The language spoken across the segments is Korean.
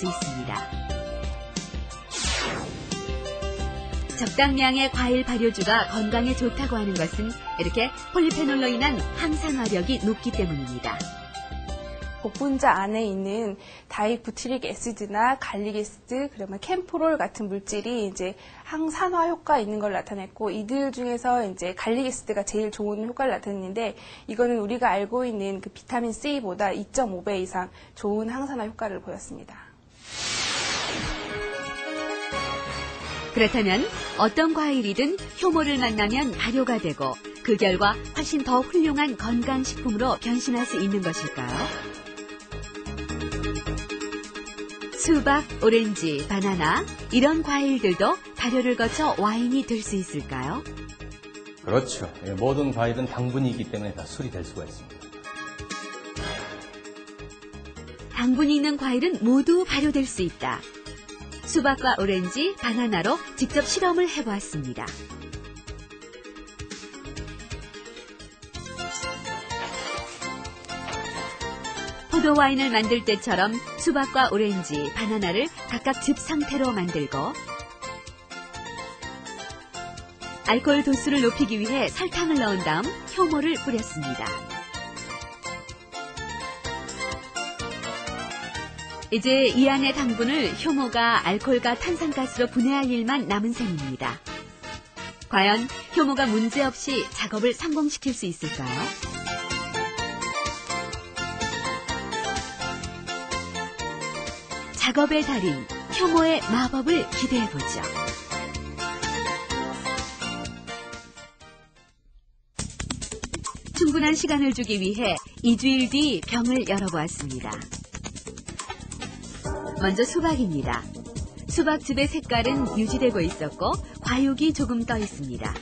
수 있습니다. 적당량의 과일 발효주가 건강에 좋다고 하는 것은 이렇게 폴리페놀로 인한 항산화력이 높기 때문입니다. 복분자 안에 있는 다이부티릭 애시드나 갈릭 애시드, 그러면 캠프롤 같은 물질이 이제 항산화 효과 있는 걸 나타냈고, 이들 중에서 이제 갈릭 애시드가 제일 좋은 효과를 나타냈는데, 이거는 우리가 알고 있는 그 비타민 C보다 2.5배 이상 좋은 항산화 효과를 보였습니다. 그렇다면 어떤 과일이든 효모를 만나면 발효가 되고 그 결과 훨씬 더 훌륭한 건강식품으로 변신할 수 있는 것일까요? 수박, 오렌지, 바나나 이런 과일들도 발효를 거쳐 와인이 될 수 있을까요? 그렇죠. 모든 과일은 당분이 있기 때문에 다 술이 될 수가 있습니다. 당분이 있는 과일은 모두 발효될 수 있다. 수박과 오렌지, 바나나로 직접 실험을 해보았습니다. 포도 와인을 만들 때처럼 수박과 오렌지, 바나나를 각각 즙 상태로 만들고 알코올 도수를 높이기 위해 설탕을 넣은 다음 효모를 뿌렸습니다. 이제 이 안의 당분을 효모가 알코올과 탄산가스로 분해할 일만 남은 셈입니다. 과연 효모가 문제없이 작업을 성공시킬 수 있을까요? 작업의 달인, 효모의 마법을 기대해보죠. 충분한 시간을 주기 위해 2주일 뒤 병을 열어보았습니다. 먼저 수박입니다. 수박즙의 색깔은 유지되고 있었고 과육이 조금 떠 있습니다.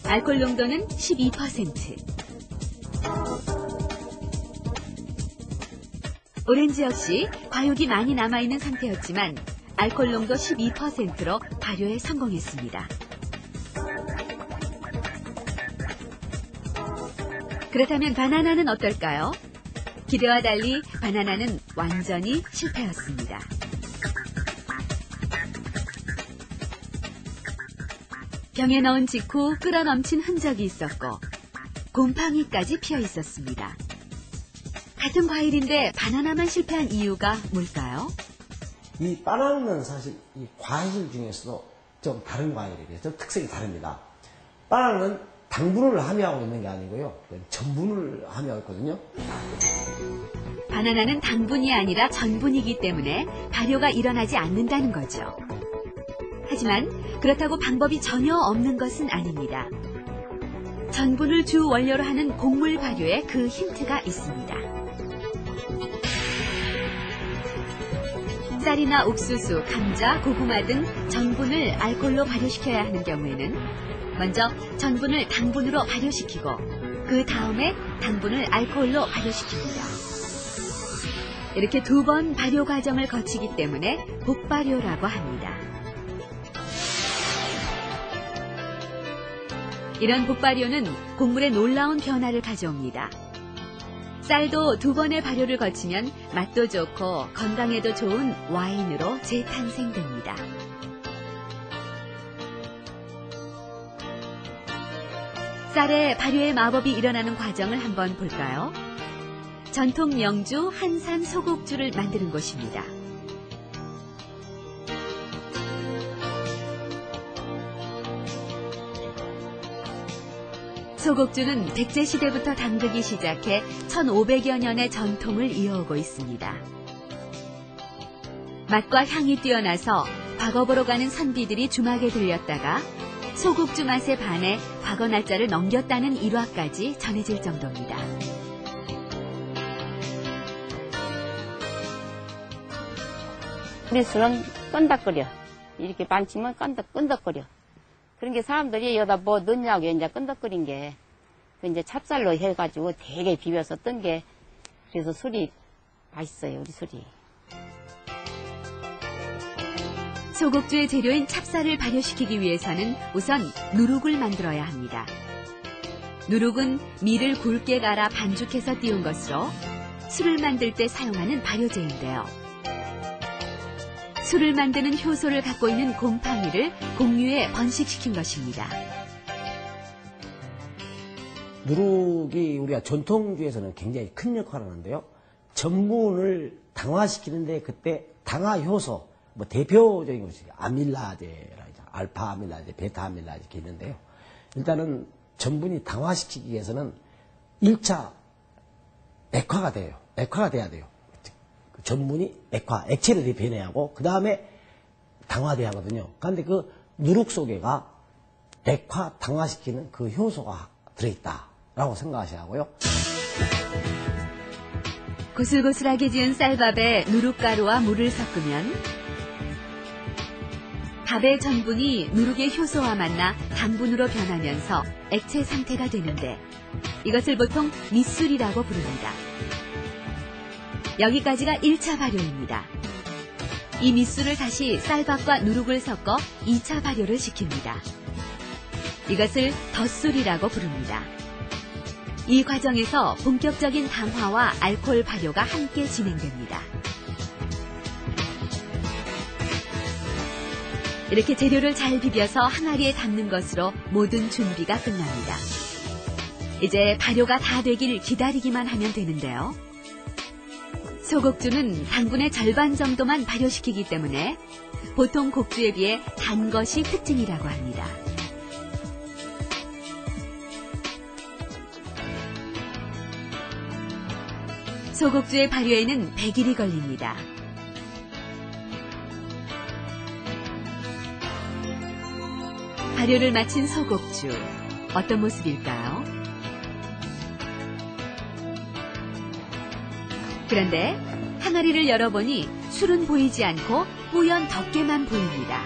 알코올 농도는 12%. 오렌지 역시 과육이 많이 남아있는 상태였지만 알코올 농도 12%로 발효에 성공했습니다. 그렇다면 바나나는 어떨까요? 기대와 달리 바나나는 완전히 실패였습니다. 병에 넣은 직후 끓어넘친 흔적이 있었고 곰팡이까지 피어 있었습니다. 같은 과일인데 바나나만 실패한 이유가 뭘까요? 이 바나나는 사실 이 과일 중에서도 좀 다른 과일이에요. 좀 특색이 다릅니다. 바나나는 당분을 함유하고 있는 게 아니고요. 전분을 함유하고 있거든요. 바나나는 당분이 아니라 전분이기 때문에 발효가 일어나지 않는다는 거죠. 하지만 그렇다고 방법이 전혀 없는 것은 아닙니다. 전분을 주 원료로 하는 곡물 발효에 그 힌트가 있습니다. 쌀이나 옥수수, 감자, 고구마 등 전분을 알코올로 발효시켜야 하는 경우에는 먼저 전분을 당분으로 발효시키고 그 다음에 당분을 알코올로 발효시킵니다. 이렇게 두 번 발효 과정을 거치기 때문에 복발효라고 합니다. 이런 복발효는 곡물에 놀라운 변화를 가져옵니다. 쌀도 두 번의 발효를 거치면 맛도 좋고 건강에도 좋은 와인으로 재탄생됩니다. 쌀의 발효의 마법이 일어나는 과정을 한번 볼까요? 전통 명주 한산 소곡주를 만드는 곳입니다. 소곡주는 백제시대부터 담그기 시작해 1500여 년의 전통을 이어오고 있습니다. 맛과 향이 뛰어나서 과거보러 가는 선비들이 주막에 들렸다가 소곡주 맛에 반해 과거 날짜를 넘겼다는 일화까지 전해질 정도입니다. 우리 술은 끈덕거려. 이렇게 반치면 끈덕거려. 그런 게 사람들이 여기다 뭐 넣냐고 이제 끈덕거린 게, 그 이제 찹쌀로 해가지고 되게 비벼서 뜬 게, 그래서 술이 맛있어요, 우리 술이. 소곡주의 재료인 찹쌀을 발효시키기 위해서는 우선 누룩을 만들어야 합니다. 누룩은 밀을 굵게 갈아 반죽해서 띄운 것으로 술을 만들 때 사용하는 발효제인데요. 술을 만드는 효소를 갖고 있는 곰팡이를 곡류에 번식시킨 것입니다. 누룩이 우리가 전통주에서는 굉장히 큰 역할을 하는데요. 전분을 당화시키는데 그때 당화효소, 뭐 대표적인 것이 아밀라제라, 알파 아밀라제, 베타 아밀라제 이렇게 있는데요. 일단은 전분이 당화시키기 위해서는 1차 액화가 돼요. 액화가 돼야 돼요. 전분이 액체로 변해야 하고, 그 다음에 당화돼야 하거든요. 그런데 그 누룩 속에가 당화시키는 그 효소가 들어있다라고 생각하셔야 하고요. 고슬고슬하게 지은 쌀밥에 누룩가루와 물을 섞으면 밥의 전분이 누룩의 효소와 만나 당분으로 변하면서 액체 상태가 되는데 이것을 보통 밑술이라고 부릅니다. 여기까지가 1차 발효입니다. 이 밑술을 다시 쌀밥과 누룩을 섞어 2차 발효를 시킵니다. 이것을 덧술이라고 부릅니다. 이 과정에서 본격적인 당화와 알코올 발효가 함께 진행됩니다. 이렇게 재료를 잘 비벼서 항아리에 담는 것으로 모든 준비가 끝납니다. 이제 발효가 다 되길 기다리기만 하면 되는데요. 소곡주는 당분의 절반 정도만 발효시키기 때문에 보통 곡주에 비해 단 것이 특징이라고 합니다. 소곡주의 발효에는 100일이 걸립니다. 발효를 마친 소곡주, 어떤 모습일까요? 그런데 항아리를 열어보니 술은 보이지 않고 뿌연 덮개만 보입니다.